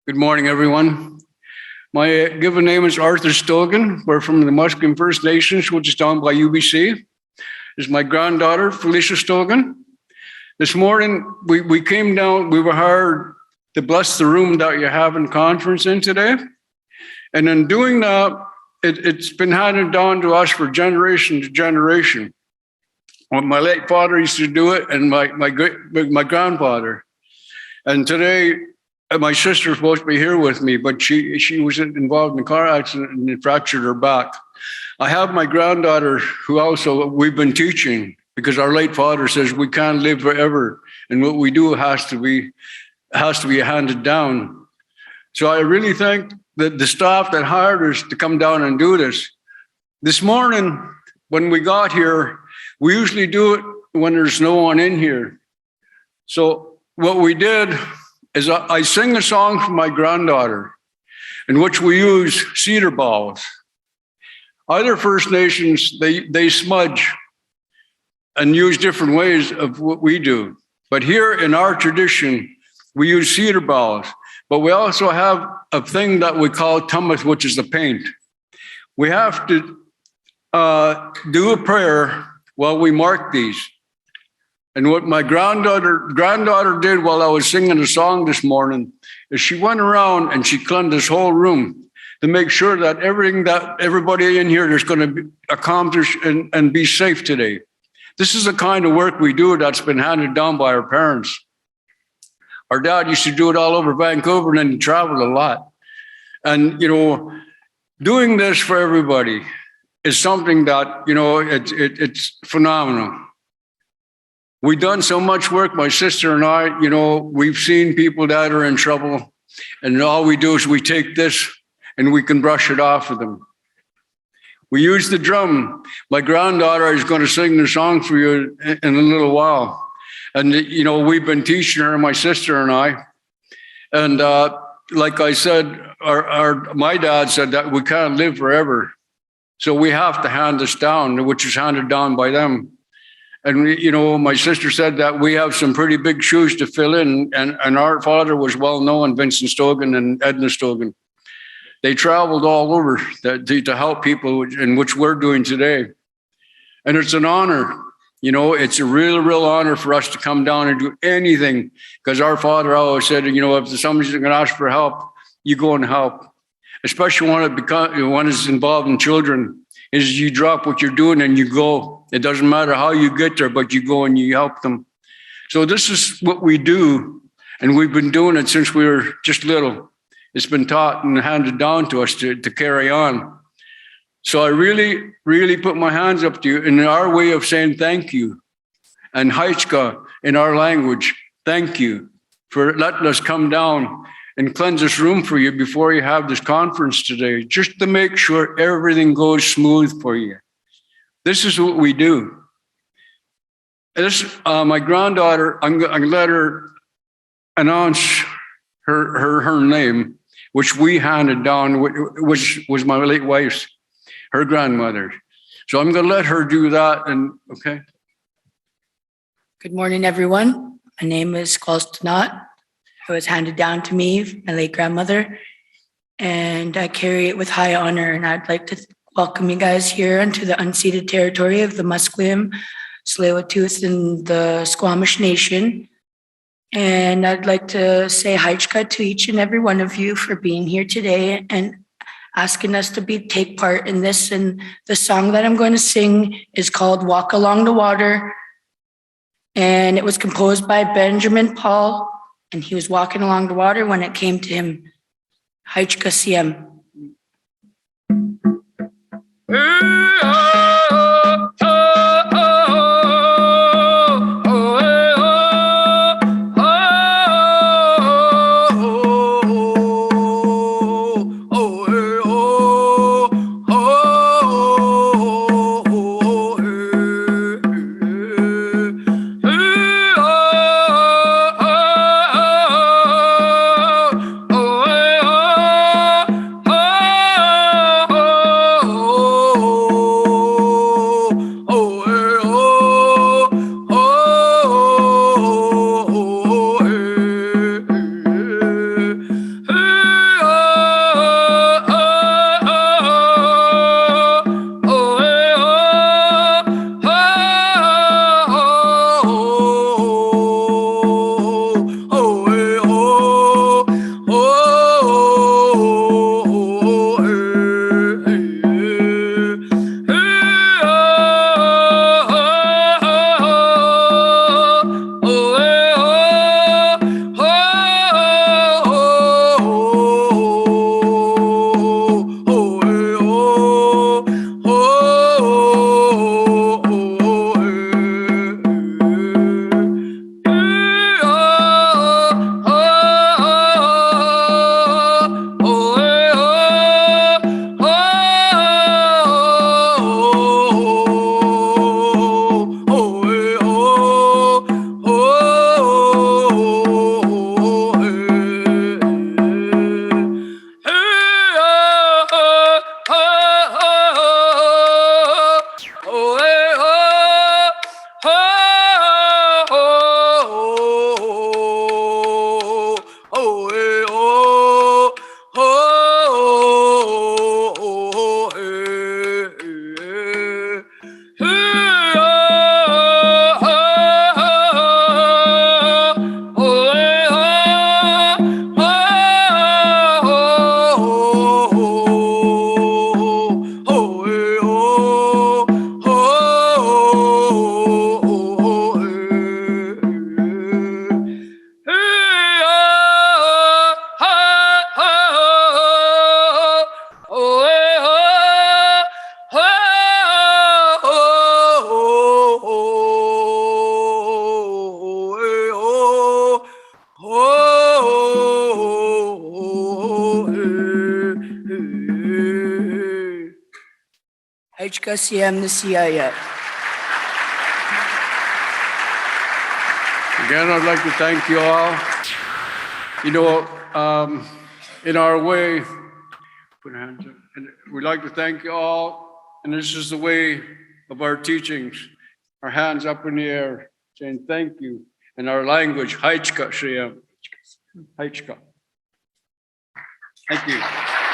Good morning, everyone. My given name is Arthur Stogan. We're from the Musqueam First Nations, which is down by UBC. This is my granddaughter, Felicia Stogan. This morning, we came down, we were hired to bless the room that you're having conference in today. And in doing that, it's been handed down to us for generation to generation. Well, my late father used to do it, and my grandfather. And today, my sister was supposed to be here with me, but she was involved in a car accident and fractured her back. I have my granddaughter who also we've been teaching, because our late father says we can't live forever, and what we do has to be handed down. So I really thank the staff that hired us to come down and do this. This morning, when we got here, we usually do it when there's no one in here. So what we did is I sing a song for my granddaughter, in which we use cedar balls. Other First Nations, they smudge and use different ways of what we do. But here in our tradition, we use cedar balls. But we also have a thing that we call tummus, which is the paint. We have to do a prayer while we mark these. And what my granddaughter did while I was singing the song this morning is she went around and she cleansed this whole room to make sure that everything that everybody in here is going to be accomplished and be safe today. This is the kind of work we do that's been handed down by our parents. Our dad used to do it all over Vancouver, and then he traveled a lot. And, doing this for everybody is something that, it's phenomenal. We've done so much work, my sister and I, we've seen people that are in trouble, and all we do is we take this and we can brush it off of them. We use the drum. My granddaughter is going to sing the song for you in a little while. And, we've been teaching her, my sister and I. And like I said, my dad said that we can't live forever. So we have to hand this down, which is handed down by them. And, my sister said that we have some pretty big shoes to fill in. And our father was well known, Vincent Stogan and Edna Stogan. They traveled all over to help people, in which we're doing today. And it's an honor. It's a real honor for us to come down and do anything, because our father always said, if somebody's going to ask for help, you go and help. Especially when it's involved in children, is you drop what you're doing and you go. It doesn't matter how you get there, but you go and you help them. So this is what we do, and we've been doing it since we were just little. It's been taught and handed down to us to carry on. So I really, really put my hands up to you in our way of saying thank you. And Haichka, in our language, thank you for letting us come down and cleanse this room for you before you have this conference today, just to make sure everything goes smooth for you. This is what we do. My granddaughter, I'm going to let her announce her name, which we handed down, which was my late wife's, her grandmother. So I'm going to let her do that. And okay. Good morning, everyone. My name is Kwalstanat. It was handed down to me, my late grandmother, and I carry it with high honor. And I'd like to welcome you guys here into the unceded territory of the Musqueam, Tsleil-Waututh, and the Squamish Nation. And I'd like to say Haichka to each and every one of you for being here today and asking us to take part in this. And the song that I'm going to sing is called Walk Along the Water. And it was composed by Benjamin Paul, and he was walking along the water when it came to him. Haichka Siem. Haichka Siem Nasiaya. Again, I'd like to thank you all. You know, in our way, put our hands up. And we'd like to thank you all. And this is the way of our teachings. Our hands up in the air, saying thank you. In our language, Haichka Siem. Haichka. Thank you.